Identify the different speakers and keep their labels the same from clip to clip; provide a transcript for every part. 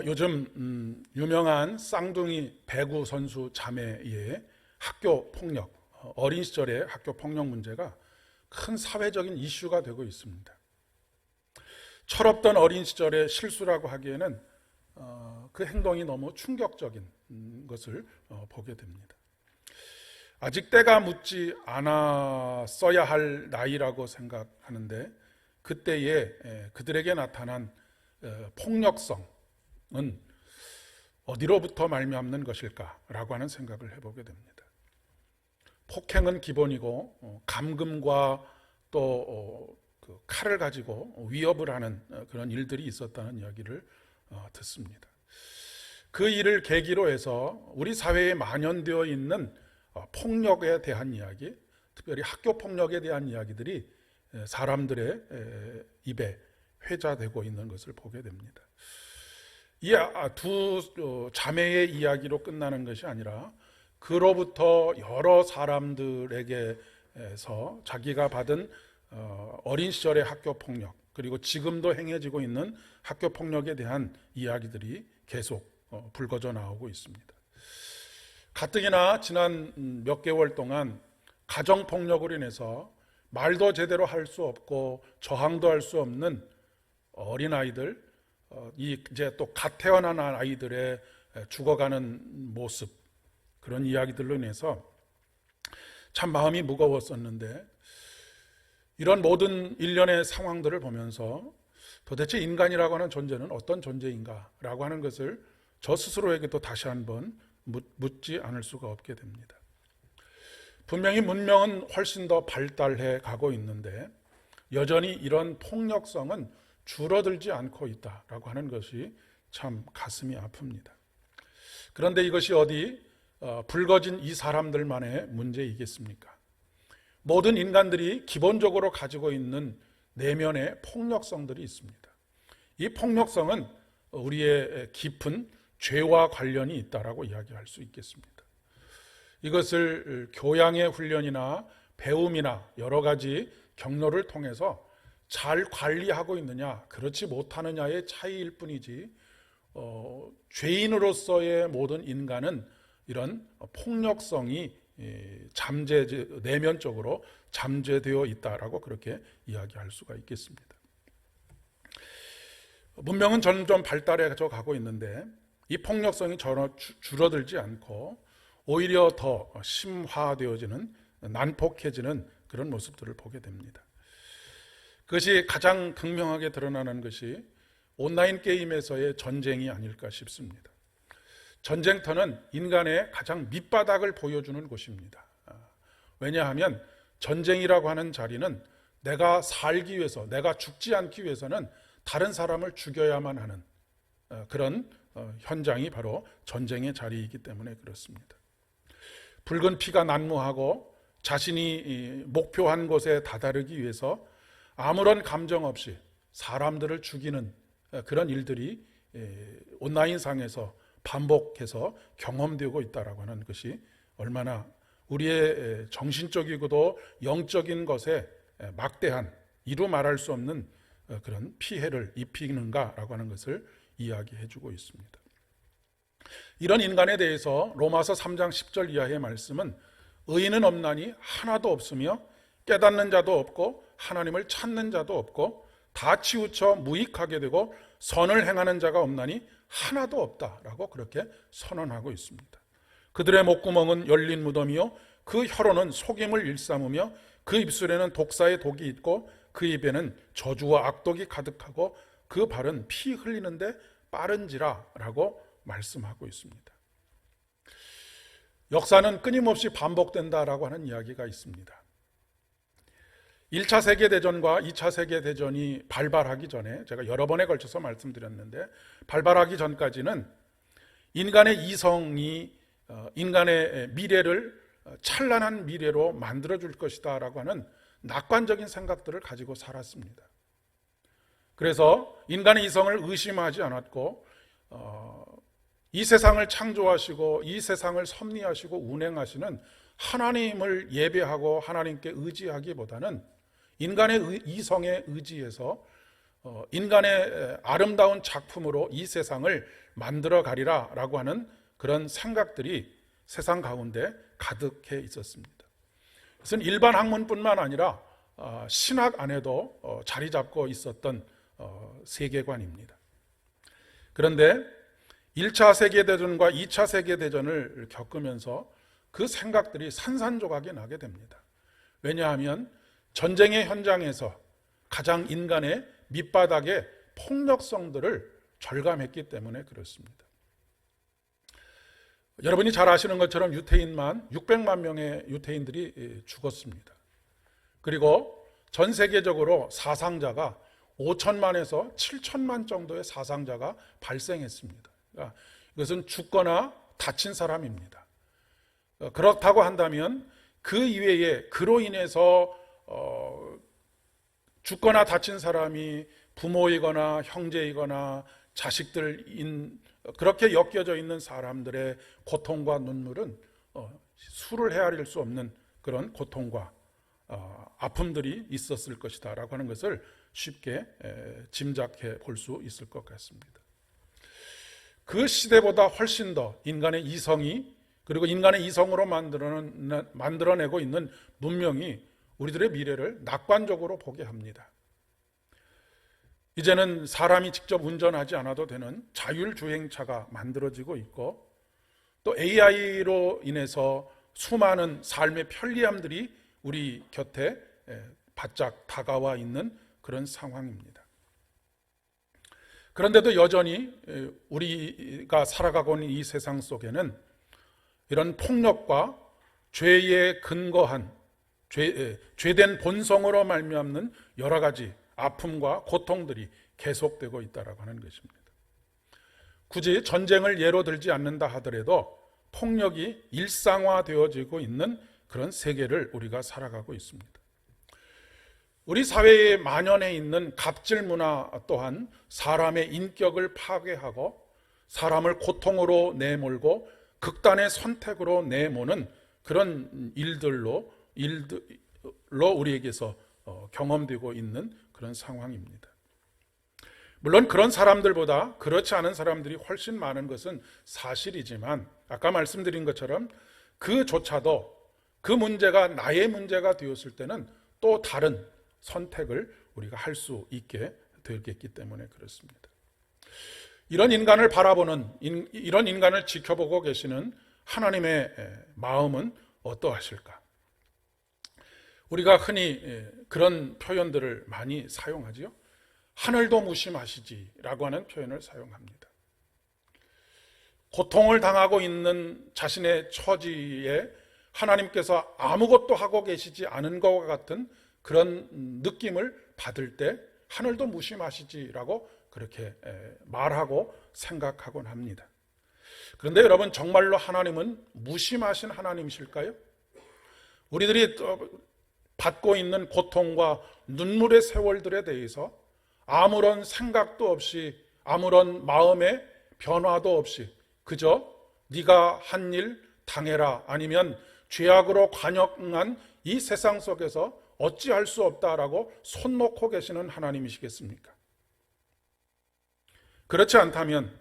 Speaker 1: 요즘 유명한 쌍둥이 배구 선수 자매의 학교 폭력, 어린 시절의 학교 폭력 문제가 큰 사회적인 이슈가 되고 있습니다. 철없던 어린 시절의 실수라고 하기에는 그 행동이 너무 충격적인 것을 보게 됩니다. 아직 때가 묻지 않았어야 할 나이라고 생각하는데 그때에 그들에게 나타난 폭력성은 어디로부터 말미암는 것일까라고 하는 생각을 해보게 됩니다. 폭행은 기본이고 감금과 또 그 칼을 가지고 위협을 하는 그런 일들이 있었다는 이야기를 듣습니다. 그 일을 계기로 해서 우리 사회에 만연되어 있는 폭력에 대한 이야기, 특별히 학교 폭력에 대한 이야기들이 사람들의 입에 회자되고 있는 것을 보게 됩니다. 이 두 자매의 이야기로 끝나는 것이 아니라 그로부터 여러 사람들에게서 자기가 받은 어린 시절의 학교 폭력, 그리고 지금도 행해지고 있는 학교 폭력에 대한 이야기들이 계속 불거져 나오고 있습니다. 가뜩이나 지난 몇 개월 동안 가정 폭력으로 인해서 말도 제대로 할 수 없고 저항도 할 수 없는 어린 아이들, 이제 또 갓 태어난 아이들의 죽어가는 모습, 그런 이야기들로 인해서 참 마음이 무거웠었는데, 이런 모든 일련의 상황들을 보면서 도대체 인간이라고 하는 존재는 어떤 존재인가라고 하는 것을 저 스스로에게도 다시 한번 묻지 않을 수가 없게 됩니다. 분명히 문명은 훨씬 더 발달해 가고 있는데 여전히 이런 폭력성은 줄어들지 않고 있다라고 하는 것이 참 가슴이 아픕니다. 그런데 이것이 어디 불거진 이 사람들만의 문제이겠습니까? 모든 인간들이 기본적으로 가지고 있는 내면의 폭력성들이 있습니다. 이 폭력성은 우리의 깊은 죄와 관련이 있다라고 이야기할 수 있겠습니다. 이것을 교양의 훈련이나 배움이나 여러 가지 경로를 통해서 잘 관리하고 있느냐, 그렇지 못하느냐의 차이일 뿐이지, 죄인으로서의 모든 인간은 이런 폭력성이 내면적으로 잠재되어 있다라고 그렇게 이야기할 수가 있겠습니다. 문명은 점점 발달해져 가고 있는데 이 폭력성이 전혀 줄어들지 않고 오히려 더 심화되어지는, 난폭해지는 그런 모습들을 보게 됩니다. 그것이 가장 극명하게 드러나는 것이 온라인 게임에서의 전쟁이 아닐까 싶습니다. 전쟁터는 인간의 가장 밑바닥을 보여주는 곳입니다. 왜냐하면 전쟁이라고 하는 자리는 내가 살기 위해서, 내가 죽지 않기 위해서는 다른 사람을 죽여야만 하는 그런 현장이 바로 전쟁의 자리이기 때문에 그렇습니다. 붉은 피가 난무하고 자신이 목표한 곳에 다다르기 위해서 아무런 감정 없이 사람들을 죽이는 그런 일들이 온라인상에서 반복해서 경험되고 있다라고 하는 것이 얼마나 우리의 정신적이고도 영적인 것에 막대한, 이루 말할 수 없는 그런 피해를 입히는가라고 하는 것을 이야기해 주고 있습니다. 이런 인간에 대해서 로마서 3장 10절 이하의 말씀은 의인은 없나니 하나도 없으며 깨닫는 자도 없고 하나님을 찾는 자도 없고 다 치우쳐 무익하게 되고 선을 행하는 자가 없나니 하나도 없다라고 그렇게 선언하고 있습니다. 그들의 목구멍은 열린 무덤이요 그 혀로는 속임을 일삼으며 그 입술에는 독사의 독이 있고 그 입에는 저주와 악독이 가득하고 그 발은 피 흘리는데 빠른지라 라고 말씀하고 있습니다. 역사는 끊임없이 반복된다라고 하는 이야기가 있습니다. 1차 세계대전과 2차 세계대전이 발발하기 전에, 제가 여러 번에 걸쳐서 말씀드렸는데, 발발하기 전까지는 인간의 이성이 인간의 미래를 찬란한 미래로 만들어줄 것이다 라고 하는 낙관적인 생각들을 가지고 살았습니다. 그래서 인간의 이성을 의심하지 않았고 이 세상을 창조하시고 이 세상을 섭리하시고 운행하시는 하나님을 예배하고 하나님께 의지하기보다는 인간의 이성에 의지해서 인간의 아름다운 작품으로 이 세상을 만들어 가리라 라고 하는 그런 생각들이 세상 가운데 가득해 있었습니다. 그것은 일반 학문뿐만 아니라 신학 안에도 자리 잡고 있었던 세계관입니다. 그런데 1차 세계대전과 2차 세계대전을 겪으면서 그 생각들이 산산조각이 나게 됩니다. 왜냐하면 전쟁의 현장에서 가장 인간의 밑바닥의 폭력성들을 절감했기 때문에 그렇습니다. 여러분이 잘 아시는 것처럼 유태인만 600만 명의 유태인들이 죽었습니다. 그리고 전 세계적으로 사상자가 5천만에서 7천만 정도의 사상자가 발생했습니다. 그러니까 이것은 죽거나 다친 사람입니다. 그렇다고 한다면 그 이외에 그로 인해서 죽거나 다친 사람이 부모이거나 형제이거나 자식들인 그렇게 엮여져 있는 사람들의 고통과 눈물은 수를 헤아릴 수 없는 그런 고통과 아픔들이 있었을 것이다 라고 하는 것을 쉽게 짐작해 볼 수 있을 것 같습니다. 그 시대보다 훨씬 더 인간의 이성이 그리고 인간의 이성으로 만들어내고 있는 문명이 우리들의 미래를 낙관적으로 보게 합니다. 이제는 사람이 직접 운전하지 않아도 되는 자율주행차가 만들어지고 있고 또 AI로 인해서 수많은 삶의 편리함들이 우리 곁에 바짝 다가와 있는 그런 상황입니다. 그런데도 여전히 우리가 살아가고 있는 이 세상 속에는 이런 폭력과 죄에 근거한 죄된 본성으로 말미암는 여러 가지 아픔과 고통들이 계속되고 있다고 하는 것입니다. 굳이 전쟁을 예로 들지 않는다 하더라도 폭력이 일상화되어지고 있는 그런 세계를 우리가 살아가고 있습니다. 우리 사회에 만연해 있는 갑질 문화 또한 사람의 인격을 파괴하고 사람을 고통으로 내몰고 극단의 선택으로 내모는 그런 일들로 우리에게서 경험되고 있는 그런 상황입니다. 물론 그런 사람들보다 그렇지 않은 사람들이 훨씬 많은 것은 사실이지만 아까 말씀드린 것처럼 그조차도 그 문제가 나의 문제가 되었을 때는 또 다른 선택을 우리가 할 수 있게 되겠기 때문에 그렇습니다. 이런 인간을 바라보는 이런 인간을 지켜보고 계시는 하나님의 마음은 어떠하실까? 우리가 흔히 그런 표현들을 많이 사용하지요. 하늘도 무심하시지라고 하는 표현을 사용합니다. 고통을 당하고 있는 자신의 처지에 하나님께서 아무것도 하고 계시지 않은 것과 같은 그런 느낌을 받을 때 하늘도 무심하시지라고 그렇게 말하고 생각하곤 합니다. 그런데 여러분, 정말로 하나님은 무심하신 하나님이실까요? 우리들이 받고 있는 고통과 눈물의 세월들에 대해서 아무런 생각도 없이 아무런 마음의 변화도 없이 그저 네가 한 일 당해라 아니면 죄악으로 관영한 이 세상 속에서 어찌할 수 없다라고 손 놓고 계시는 하나님이시겠습니까? 그렇지 않다면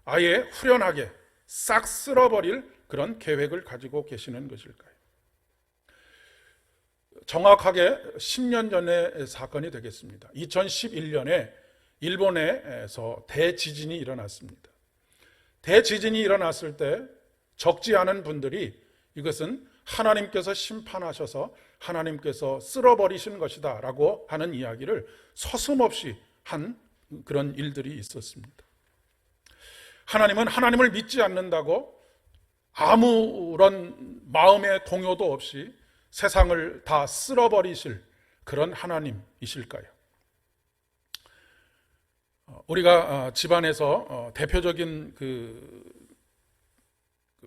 Speaker 1: 아예 후련하게 싹 쓸어버릴 그런 계획을 가지고 계시는 것일까요? 정확하게 10년 전의 사건이 되겠습니다. 2011년에 일본에서 대지진이 일어났습니다. 대지진이 일어났을 때 적지 않은 분들이 이것은 하나님께서 심판하셔서 하나님께서 쓸어버리신 것이다 라고 하는 이야기를 서슴없이 한 그런 일들이 있었습니다. 하나님은 하나님을 믿지 않는다고 아무런 마음의 동요도 없이 세상을 다 쓸어버리실 그런 하나님이실까요? 우리가 집안에서 대표적인 그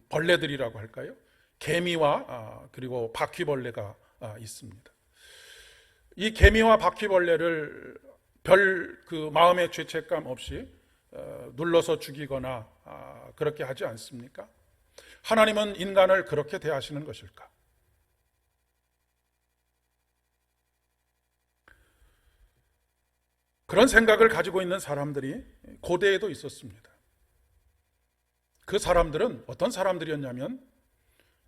Speaker 1: 벌레들이라고 할까요? 개미와 그리고 바퀴벌레가 있습니다. 이 개미와 바퀴벌레를 별 그 마음의 죄책감 없이 눌러서 죽이거나 그렇게 하지 않습니까? 하나님은 인간을 그렇게 대하시는 것일까? 그런 생각을 가지고 있는 사람들이 고대에도 있었습니다. 그 사람들은 어떤 사람들이었냐면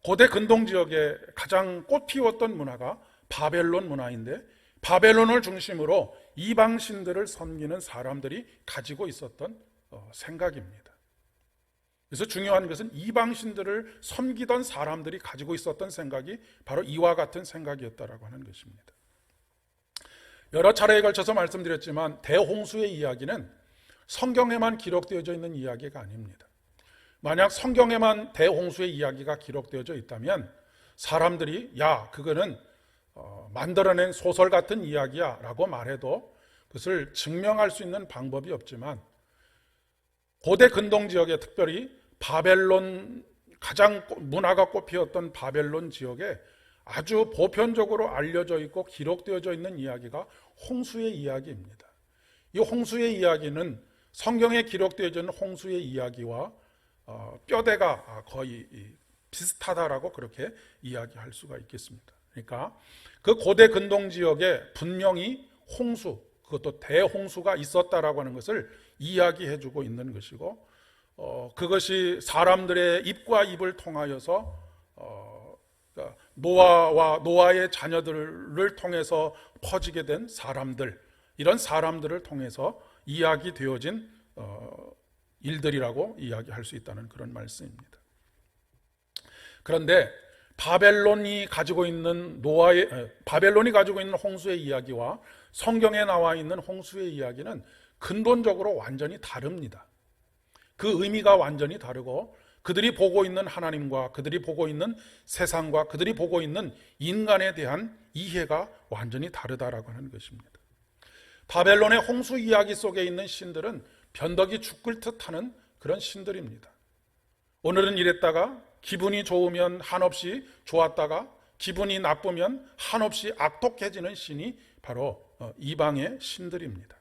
Speaker 1: 고대 근동 지역에 가장 꽃피웠던 문화가 바벨론 문화인데, 바벨론을 중심으로 이방 신들을 섬기는 사람들이 가지고 있었던 생각입니다. 그래서 중요한 것은 이방 신들을 섬기던 사람들이 가지고 있었던 생각이 바로 이와 같은 생각이었다라고 하는 것입니다. 여러 차례에 걸쳐서 말씀드렸지만 대홍수의 이야기는 성경에만 기록되어져 있는 이야기가 아닙니다. 만약 성경에만 대홍수의 이야기가 기록되어져 있다면 사람들이 야, 그거는 만들어낸 소설 같은 이야기야 라고 말해도 그것을 증명할 수 있는 방법이 없지만, 고대 근동 지역에, 특별히 바벨론, 가장 문화가 꽃피었던 바벨론 지역에 아주 보편적으로 알려져 있고 기록되어져 있는 이야기가 홍수의 이야기입니다. 이 홍수의 이야기는 성경에 기록되어져 있는 홍수의 이야기와 뼈대가 거의 비슷하다라고 그렇게 이야기할 수가 있겠습니다. 그러니까 그 고대 근동 지역에 분명히 홍수, 그것도 대홍수가 있었다라고 하는 것을 이야기해주고 있는 것이고, 그것이 사람들의 입과 입을 통하여서 그러니까 노아의 자녀들을 통해서 퍼지게 된 사람들, 이런 사람들을 통해서 이야기되어진 일들이라고 이야기할 수 있다는 그런 말씀입니다. 그런데 바벨론이 가지고 있는 홍수의 이야기와 성경에 나와 있는 홍수의 이야기는 근본적으로 완전히 다릅니다. 그 의미가 완전히 다르고 그들이 보고 있는 하나님과 그들이 보고 있는 세상과 그들이 보고 있는 인간에 대한 이해가 완전히 다르다라고 하는 것입니다. 바벨론의 홍수 이야기 속에 있는 신들은 변덕이 죽을 듯하는 그런 신들입니다. 오늘은 이랬다가 기분이 좋으면 한없이 좋았다가 기분이 나쁘면 한없이 악독해지는 신이 바로 이방의 신들입니다.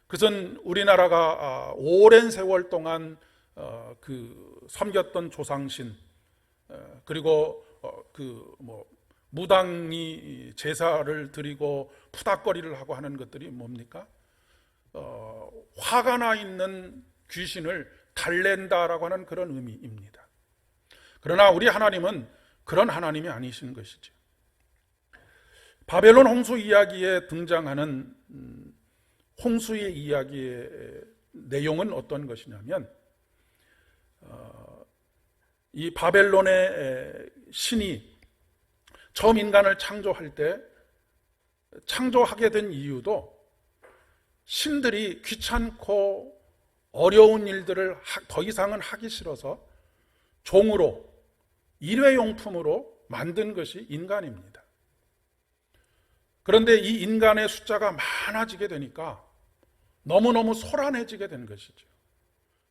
Speaker 1: 그것은 우리나라가 오랜 세월 동안 섬겼던 조상신, 그리고 무당이 제사를 드리고 푸닥거리를 하고 하는 것들이 뭡니까? 화가 나 있는 귀신을 달랜다라고 하는 그런 의미입니다. 그러나 우리 하나님은 그런 하나님이 아니신 것이죠. 바벨론 홍수 이야기에 등장하는 홍수의 이야기의 내용은 어떤 것이냐면, 이 바벨론의 신이 처음 인간을 창조할 때 창조하게 된 이유도 신들이 귀찮고 어려운 일들을 더 이상은 하기 싫어서 종으로, 일회용품으로 만든 것이 인간입니다. 그런데 이 인간의 숫자가 많아지게 되니까 너무너무 소란해지게 된 것이죠.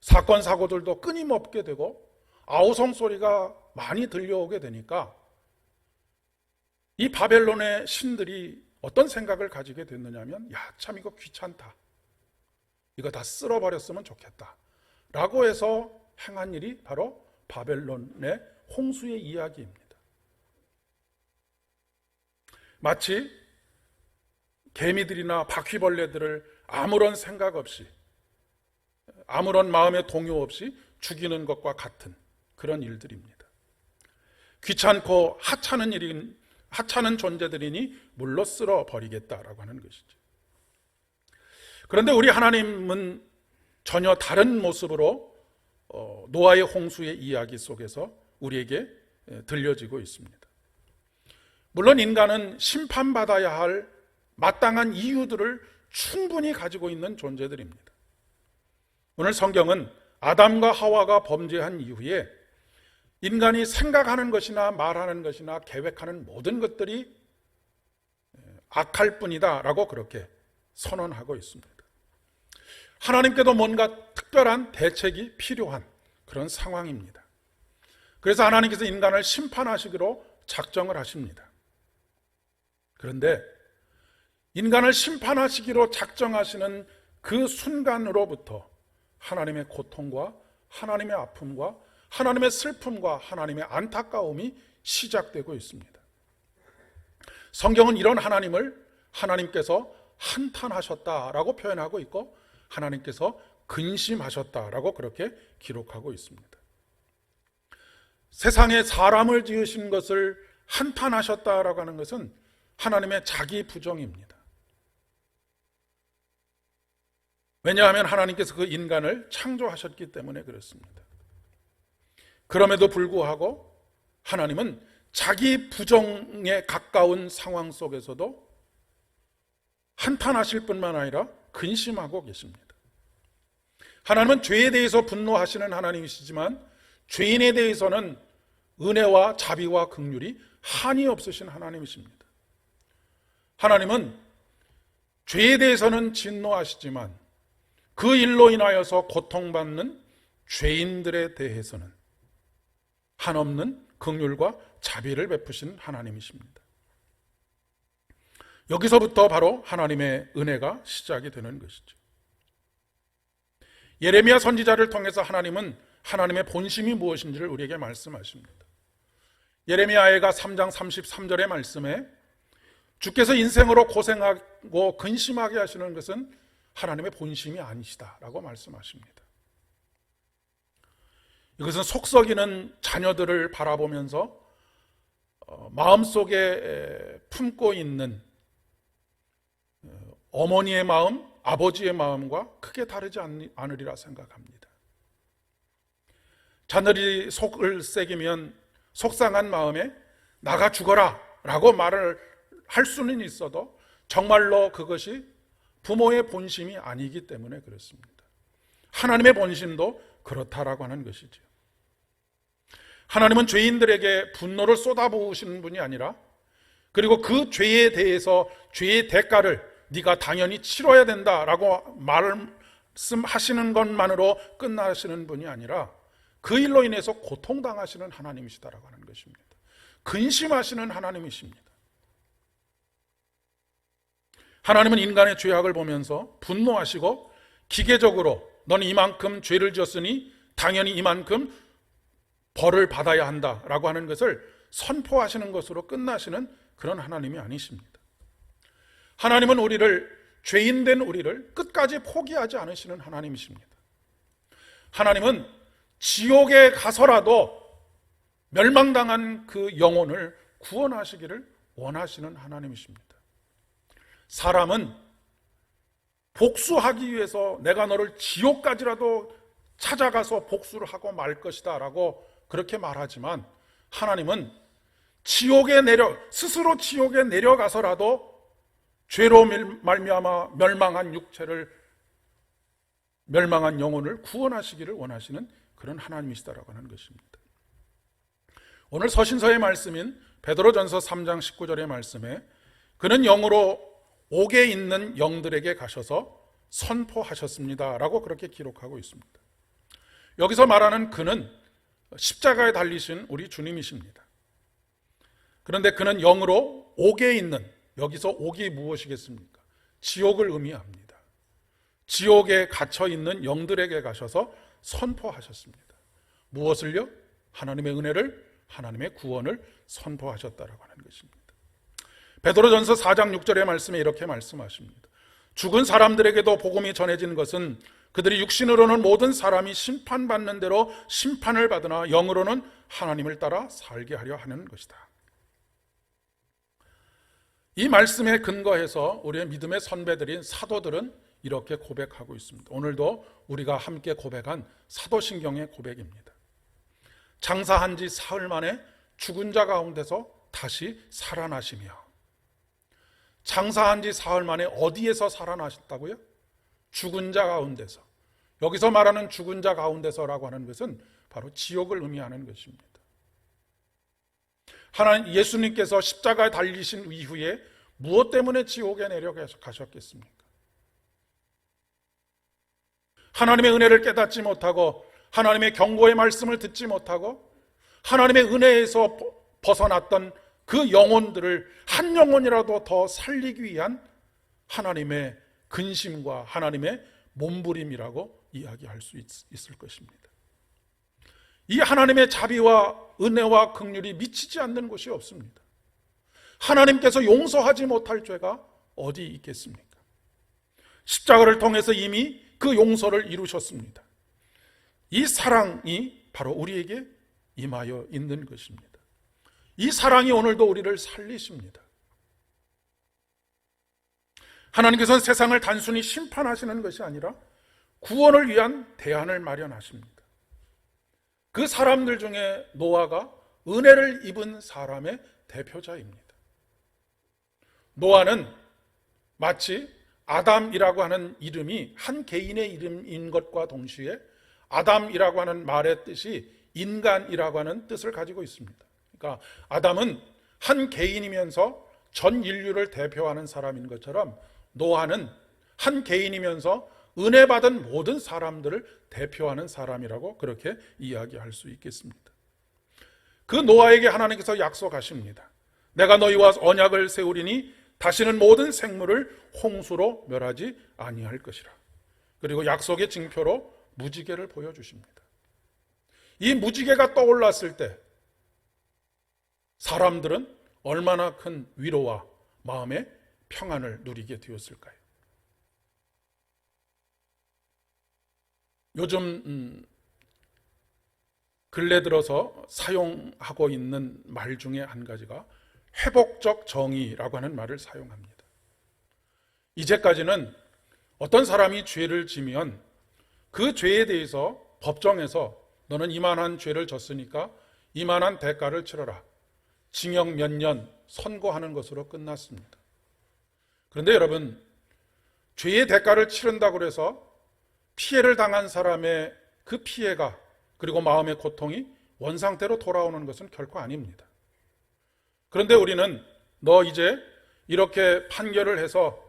Speaker 1: 사건 사고들도 끊임없게 되고 아우성 소리가 많이 들려오게 되니까 이 바벨론의 신들이 어떤 생각을 가지게 됐느냐면, 야, 참 이거 귀찮다, 이거 다 쓸어버렸으면 좋겠다 라고 해서 행한 일이 바로 바벨론의 홍수의 이야기입니다. 마치 개미들이나 바퀴벌레들을 아무런 생각 없이, 아무런 마음의 동요 없이 죽이는 것과 같은 그런 일들입니다. 귀찮고 하찮은 존재들이니 물로 쓸어버리겠다라고 하는 것이죠. 그런데 우리 하나님은 전혀 다른 모습으로 노아의 홍수의 이야기 속에서 우리에게 들려지고 있습니다. 물론 인간은 심판받아야 할 마땅한 이유들을 충분히 가지고 있는 존재들입니다. 오늘 성경은 아담과 하와가 범죄한 이후에 인간이 생각하는 것이나 말하는 것이나 계획하는 모든 것들이 악할 뿐이다 라고 그렇게 선언하고 있습니다. 하나님께도 뭔가 특별한 대책이 필요한 그런 상황입니다. 그래서 하나님께서 인간을 심판하시기로 작정을 하십니다. 그런데 인간을 심판하시기로 작정하시는 그 순간으로부터 하나님의 고통과 하나님의 아픔과 하나님의 슬픔과 하나님의 안타까움이 시작되고 있습니다. 성경은 이런 하나님께서 한탄하셨다라고 표현하고 있고, 하나님께서 근심하셨다라고 그렇게 기록하고 있습니다. 세상에 사람을 지으신 것을 한탄하셨다라고 하는 것은 하나님의 자기 부정입니다. 왜냐하면 하나님께서 그 인간을 창조하셨기 때문에 그렇습니다. 그럼에도 불구하고 하나님은 자기 부정에 가까운 상황 속에서도 한탄하실 뿐만 아니라 근심하고 계십니다. 하나님은 죄에 대해서 분노하시는 하나님이시지만 죄인에 대해서는 은혜와 자비와 긍휼이 한이 없으신 하나님이십니다. 하나님은 죄에 대해서는 진노하시지만 그 일로 인하여서 고통받는 죄인들에 대해서는 한없는 긍휼과 자비를 베푸신 하나님이십니다. 여기서부터 바로 하나님의 은혜가 시작이 되는 것이죠. 예레미야 선지자를 통해서 하나님은 하나님의 본심이 무엇인지를 우리에게 말씀하십니다. 예레미야가 3장 33절의 말씀에 주께서 인생으로 고생하고 근심하게 하시는 것은 하나님의 본심이 아니시다라고 말씀하십니다. 이것은 속썩이는 자녀들을 바라보면서 마음속에 품고 있는 어머니의 마음, 아버지의 마음과 크게 다르지 않으리라 생각합니다. 자녀들이 속을 새기면 속상한 마음에 나가 죽어라 라고 말을 할 수는 있어도 정말로 그것이 부모의 본심이 아니기 때문에 그렇습니다. 하나님의 본심도 그렇다라고 하는 것이죠. 하나님은 죄인들에게 분노를 쏟아부으시는 분이 아니라, 그리고 그 죄에 대해서 죄의 대가를 네가 당연히 치러야 된다라고 말씀하시는 것만으로 끝나시는 분이 아니라 그 일로 인해서 고통당하시는 하나님이시다라고 하는 것입니다. 근심하시는 하나님이십니다. 하나님은 인간의 죄악을 보면서 분노하시고 기계적으로 너는 이만큼 죄를 지었으니 당연히 이만큼 벌을 받아야 한다라고 하는 것을 선포하시는 것으로 끝나시는 그런 하나님이 아니십니다. 하나님은 죄인된 우리를 끝까지 포기하지 않으시는 하나님이십니다. 하나님은 지옥에 가서라도 멸망당한 그 영혼을 구원하시기를 원하시는 하나님이십니다. 사람은 복수하기 위해서 내가 너를 지옥까지라도 찾아가서 복수를 하고 말 것이다 라고 그렇게 말하지만, 하나님은 스스로 지옥에 내려가서라도 죄로 말미암아 멸망한 멸망한 영혼을 구원하시기를 원하시는 그런 하나님이시다라고 하는 것입니다. 오늘 서신서의 말씀인 베드로전서 3장 19절의 말씀에 그는 영으로 옥에 있는 영들에게 가셔서 선포하셨습니다 라고 그렇게 기록하고 있습니다. 여기서 말하는 그는 십자가에 달리신 우리 주님이십니다. 그런데 그는 영으로 옥에 있는, 여기서 옥이 무엇이겠습니까? 지옥을 의미합니다. 지옥에 갇혀 있는 영들에게 가셔서 선포하셨습니다. 무엇을요? 하나님의 은혜를, 하나님의 구원을 선포하셨다라고 하는 것입니다. 베드로전서 4장 6절의 말씀에 이렇게 말씀하십니다. 죽은 사람들에게도 복음이 전해진 것은 그들이 육신으로는 모든 사람이 심판받는 대로 심판을 받으나 영으로는 하나님을 따라 살게 하려 하는 것이다. 이 말씀에 근거해서 우리의 믿음의 선배들인 사도들은 이렇게 고백하고 있습니다. 오늘도 우리가 함께 고백한 사도신경의 고백입니다. 장사한 지 사흘 만에 죽은 자 가운데서 다시 살아나시며, 장사한 지 사흘 만에 어디에서 살아나셨다고요? 죽은 자 가운데서. 여기서 말하는 죽은 자 가운데서라고 하는 것은 바로 지옥을 의미하는 것입니다. 하나님 예수님께서 십자가에 달리신 이후에 무엇 때문에 지옥에 내려가셨겠습니까? 하나님의 은혜를 깨닫지 못하고, 하나님의 경고의 말씀을 듣지 못하고, 하나님의 은혜에서 벗어났던 그 영혼들을 한 영혼이라도 더 살리기 위한 하나님의 근심과 하나님의 몸부림이라고 이야기할 수 있을 것입니다. 이 하나님의 자비와 은혜와 긍휼이 미치지 않는 곳이 없습니다. 하나님께서 용서하지 못할 죄가 어디 있겠습니까? 십자가를 통해서 이미 그 용서를 이루셨습니다. 이 사랑이 바로 우리에게 임하여 있는 것입니다. 이 사랑이 오늘도 우리를 살리십니다. 하나님께서는 세상을 단순히 심판하시는 것이 아니라 구원을 위한 대안을 마련하십니다. 그 사람들 중에 노아가 은혜를 입은 사람의 대표자입니다. 노아는 마치 아담이라고 하는 이름이 한 개인의 이름인 것과 동시에 아담이라고 하는 말의 뜻이 인간이라고 하는 뜻을 가지고 있습니다. 그러니까 아담은 한 개인이면서 전 인류를 대표하는 사람인 것처럼 노아는 한 개인이면서 은혜 받은 모든 사람들을 대표하는 사람이라고 그렇게 이야기할 수 있겠습니다. 그 노아에게 하나님께서 약속하십니다. 내가 너희와 언약을 세우리니 다시는 모든 생물을 홍수로 멸하지 아니할 것이라. 그리고 약속의 징표로 무지개를 보여주십니다. 이 무지개가 떠올랐을 때 사람들은 얼마나 큰 위로와 마음의 평안을 누리게 되었을까요? 요즘 근래 들어서 사용하고 있는 말 중에 한 가지가 회복적 정의라고 하는 말을 사용합니다. 이제까지는 어떤 사람이 죄를 지면 그 죄에 대해서 법정에서 너는 이만한 죄를 졌으니까 이만한 대가를 치러라, 징역 몇 년 선고하는 것으로 끝났습니다. 그런데 여러분, 죄의 대가를 치른다고 해서 피해를 당한 사람의 그 피해가 그리고 마음의 고통이 원상태로 돌아오는 것은 결코 아닙니다. 그런데 우리는 너 이제 이렇게 판결을 해서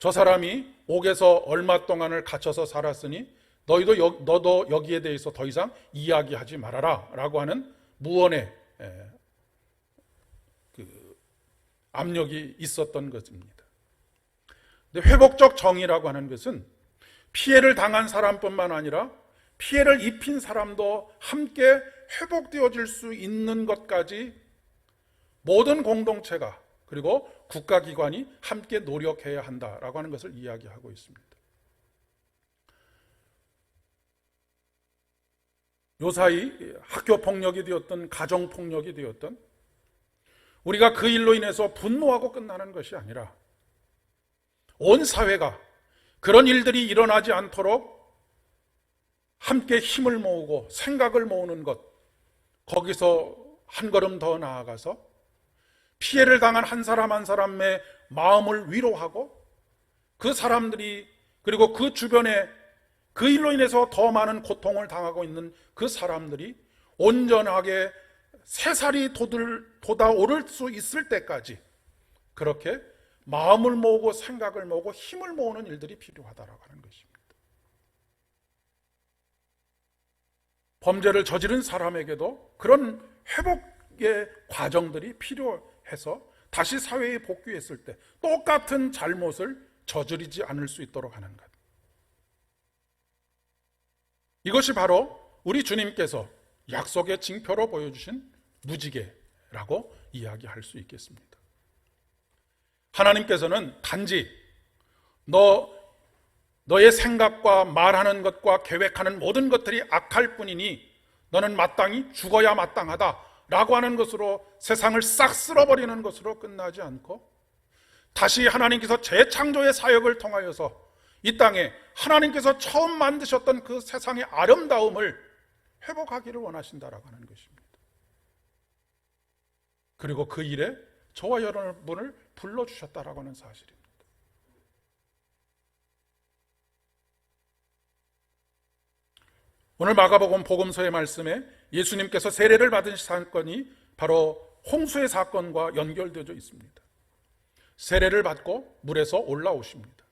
Speaker 1: 저 사람이 옥에서 얼마 동안을 갇혀서 살았으니 너도 여기에 대해서 더 이상 이야기하지 말아라 라고 하는 무언의 압력이 있었던 것입니다. 근데 회복적 정의라고 하는 것은 피해를 당한 사람뿐만 아니라 피해를 입힌 사람도 함께 회복되어질 수 있는 것까지 모든 공동체가 그리고 국가기관이 함께 노력해야 한다라고 하는 것을 이야기하고 있습니다. 요사이 학교폭력이 되었던 가정폭력이 되었던 우리가 그 일로 인해서 분노하고 끝나는 것이 아니라 온 사회가 그런 일들이 일어나지 않도록 함께 힘을 모으고 생각을 모으는 것, 거기서 한 걸음 더 나아가서 피해를 당한 한 사람 한 사람의 마음을 위로하고 그 사람들이 그리고 그 주변에 그 일로 인해서 더 많은 고통을 당하고 있는 그 사람들이 온전하게 새살이 돋아오를 수 있을 때까지 그렇게 마음을 모으고 생각을 모으고 힘을 모으는 일들이 필요하다라고 하는 것입니다. 범죄를 저지른 사람에게도 그런 회복의 과정들이 필요해서 다시 사회에 복귀했을 때 똑같은 잘못을 저지르지 않을 수 있도록 하는 것. 이것이 바로 우리 주님께서 약속의 징표로 보여주신 무지개라고 이야기할 수 있겠습니다. 하나님께서는 단지 너의 생각과 말하는 것과 계획하는 모든 것들이 악할 뿐이니 너는 마땅히 죽어야 마땅하다라고 하는 것으로 세상을 싹 쓸어버리는 것으로 끝나지 않고 다시 하나님께서 재창조의 사역을 통하여서 이 땅에 하나님께서 처음 만드셨던 그 세상의 아름다움을 회복하기를 원하신다라고 하는 것입니다. 그리고 그 일에 저와 여러분을 불러주셨다라고 하는 사실입니다. 오늘 마가복음 복음서의 말씀에 예수님께서 세례를 받은 사건이 바로 홍수의 사건과 연결되어 있습니다. 세례를 받고 물에서 올라오십니다.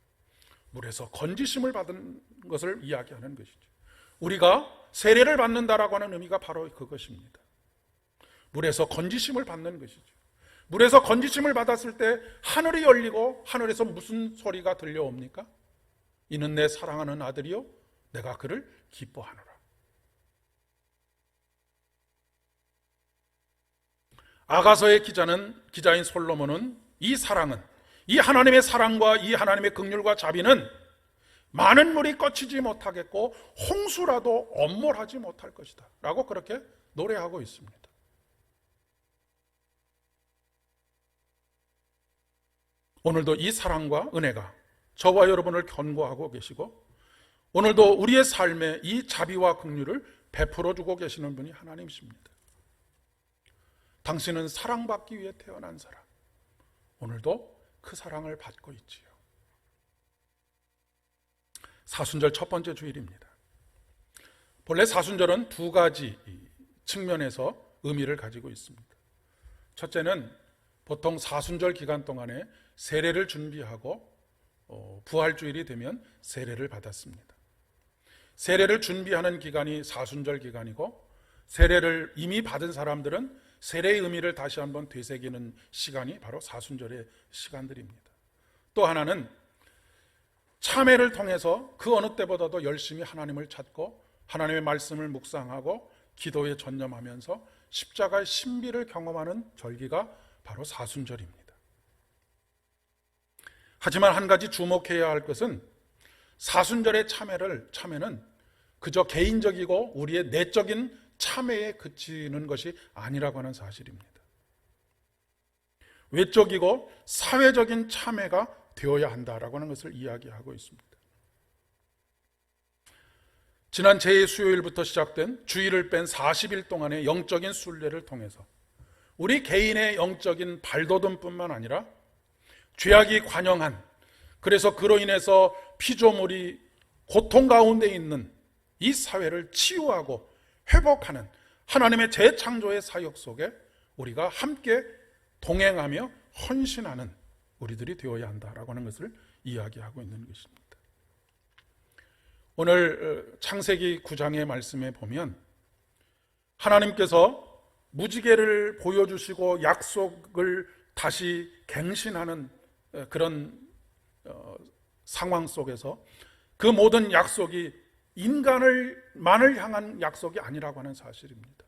Speaker 1: 물에서 건지심을 받은 것을 이야기하는 것이죠. 우리가 세례를 받는다라고 하는 의미가 바로 그것입니다. 물에서 건지심을 받는 것이죠. 물에서 건지심을 받았을 때 하늘이 열리고 하늘에서 무슨 소리가 들려옵니까? 이는 내 사랑하는 아들이요 내가 그를 기뻐하노라. 아가서의 기자인 솔로몬은 이 사랑은 이 하나님의 사랑과 이 하나님의 긍휼과 자비는 많은 물이 꺼치지 못하겠고 홍수라도 엄몰하지 못할 것이다 라고 그렇게 노래하고 있습니다. 오늘도 이 사랑과 은혜가 저와 여러분을 견고하고 계시고 오늘도 우리의 삶에 이 자비와 긍휼을 베풀어 주고 계시는 분이 하나님이십니다. 당신은 사랑받기 위해 태어난 사람, 오늘도 그 사랑을 받고 있지요. 사순절 첫 번째 주일입니다. 본래 사순절은 두 가지 측면에서 의미를 가지고 있습니다. 첫째는 보통 사순절 기간 동안에 세례를 준비하고 부활주일이 되면 세례를 받았습니다. 세례를 준비하는 기간이 사순절 기간이고 세례를 이미 받은 사람들은 세례의 의미를 다시 한번 되새기는 시간이 바로 사순절의 시간들입니다. 또 하나는 참회를 통해서 그 어느 때보다도 열심히 하나님을 찾고 하나님의 말씀을 묵상하고 기도에 전념하면서 십자가의 신비를 경험하는 절기가 바로 사순절입니다. 하지만 한 가지 주목해야 할 것은 사순절의 참회는 그저 개인적이고 우리의 내적인 참회에 그치는 것이 아니라고 하는 사실입니다. 외적이고 사회적인 참회가 되어야 한다라고 하는 것을 이야기하고 있습니다. 지난 제2수요일부터 시작된 주일을 뺀 40일 동안의 영적인 순례를 통해서 우리 개인의 영적인 발돋움뿐만 아니라 죄악이 관영한, 그래서 그로 인해서 피조물이 고통 가운데 있는 이 사회를 치유하고 회복하는 하나님의 재창조의 사역 속에 우리가 함께 동행하며 헌신하는 우리들이 되어야 한다라고 하는 것을 이야기하고 있는 것입니다. 오늘 창세기 9장의 말씀에 보면 하나님께서 무지개를 보여주시고 약속을 다시 갱신하는 그런 상황 속에서 그 모든 약속이 인간만을 향한 약속이 아니라고 하는 사실입니다.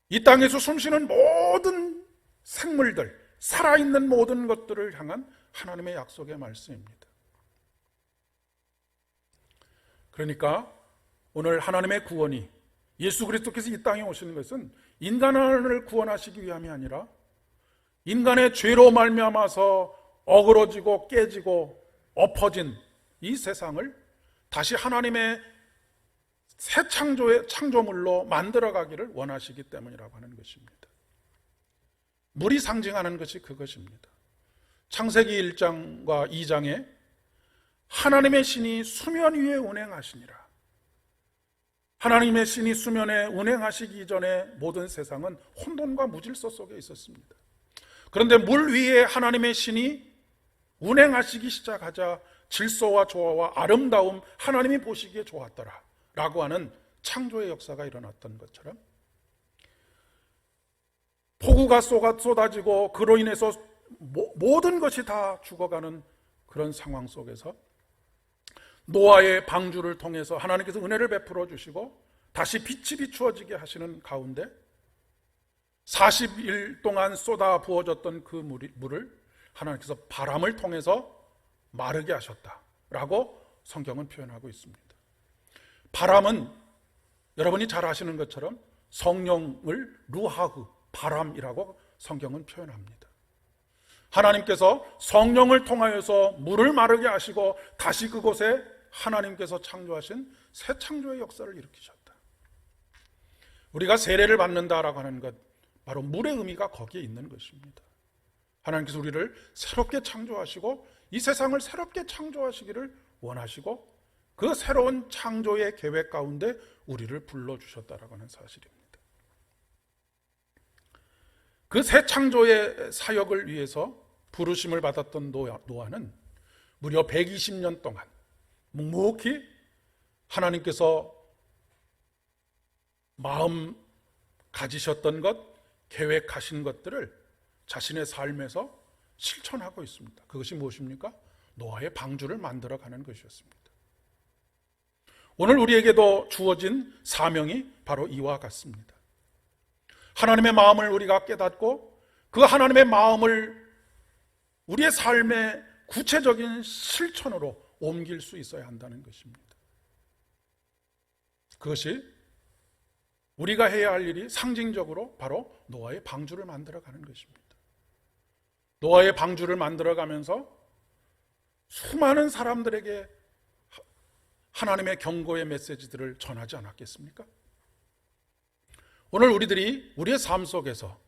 Speaker 1: 이 땅에서 숨쉬는 모든 생물들, 살아있는 모든 것들을 향한 하나님의 약속의 말씀입니다. 그러니까 오늘 하나님의 구원이, 예수 그리스도께서 이 땅에 오시는 것은 인간을 구원하시기 위함이 아니라 인간의 죄로 말미암아서 어그러지고 깨지고 엎어진 이 세상을 다시 하나님의 새 창조의 창조물로 만들어가기를 원하시기 때문이라고 하는 것입니다. 물이 상징하는 것이 그것입니다. 창세기 1장과 2장에 하나님의 신이 수면 위에 운행하시니라. 하나님의 신이 수면에 운행하시기 이전에 모든 세상은 혼돈과 무질서 속에 있었습니다. 그런데 물 위에 하나님의 신이 운행하시기 시작하자 질서와 조화와 아름다움, 하나님이 보시기에 좋았더라 라고 하는 창조의 역사가 일어났던 것처럼 폭우가 쏟아지고 그로 인해서 모든 것이 다 죽어가는 그런 상황 속에서 노아의 방주를 통해서 하나님께서 은혜를 베풀어 주시고 다시 빛이 비추어지게 하시는 가운데 40일 동안 쏟아 부어졌던 그 물을 하나님께서 바람을 통해서 마르게 하셨다라고 성경은 표현하고 있습니다. 바람은 여러분이 잘 아시는 것처럼 성령을 루하흐, 바람이라고 성경은 표현합니다. 하나님께서 성령을 통하여서 물을 마르게 하시고 다시 그곳에 하나님께서 창조하신 새 창조의 역사를 일으키셨다. 우리가 세례를 받는다라고 하는 것, 바로 물의 의미가 거기에 있는 것입니다. 하나님께서 우리를 새롭게 창조하시고 이 세상을 새롭게 창조하시기를 원하시고 그 새로운 창조의 계획 가운데 우리를 불러주셨다라고 하는 사실입니다. 그 새 창조의 사역을 위해서 부르심을 받았던 노아는 무려 120년 동안 묵묵히 하나님께서 마음 가지셨던 것, 계획하신 것들을 자신의 삶에서 실천하고 있습니다. 그것이 무엇입니까? 노아의 방주를 만들어가는 것이었습니다. 오늘 우리에게도 주어진 사명이 바로 이와 같습니다. 하나님의 마음을 우리가 깨닫고 그 하나님의 마음을 우리의 삶의 구체적인 실천으로 옮길 수 있어야 한다는 것입니다. 그것이 우리가 해야 할 일이 상징적으로 바로 노아의 방주를 만들어가는 것입니다. 노아의 방주를 만들어가면서 수많은 사람들에게 하나님의 경고의 메시지들을 전하지 않았겠습니까? 오늘 우리들이 우리의 삶 속에서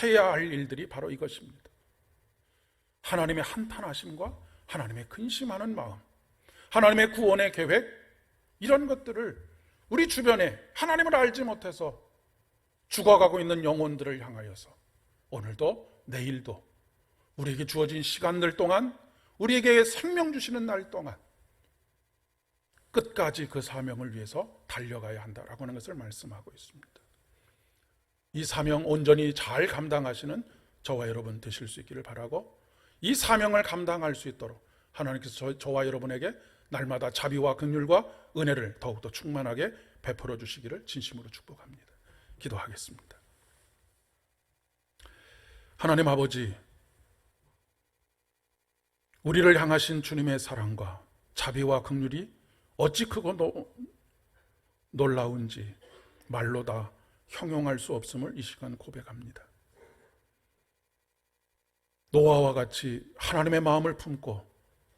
Speaker 1: 해야 할 일들이 바로 이것입니다. 하나님의 한탄하심과 하나님의 근심하는 마음, 하나님의 구원의 계획, 이런 것들을 우리 주변에 하나님을 알지 못해서 죽어가고 있는 영혼들을 향하여서 오늘도 내일도 우리에게 주어진 시간들 동안, 우리에게 생명 주시는 날 동안 끝까지 그 사명을 위해서 달려가야 한다라고 하는 것을 말씀하고 있습니다. 이 사명 온전히 잘 감당하시는 저와 여러분 되실 수 있기를 바라고, 이 사명을 감당할 수 있도록 하나님께서 저와 여러분에게 날마다 자비와 긍휼과 은혜를 더욱더 충만하게 베풀어 주시기를 진심으로 축복합니다. 기도하겠습니다. 하나님 아버지, 우리를 향하신 주님의 사랑과 자비와 긍휼이 어찌 크고 놀라운지 말로 다 형용할 수 없음을 이 시간 고백합니다. 노아와 같이 하나님의 마음을 품고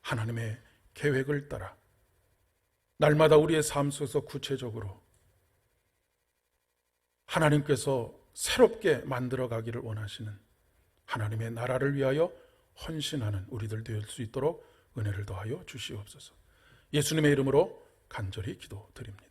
Speaker 1: 하나님의 계획을 따라 날마다 우리의 삶 속에서 구체적으로 하나님께서 새롭게 만들어가기를 원하시는 하나님의 나라를 위하여 헌신하는 우리들 될 수 있도록 은혜를 더하여 주시옵소서. 예수님의 이름으로 간절히 기도드립니다.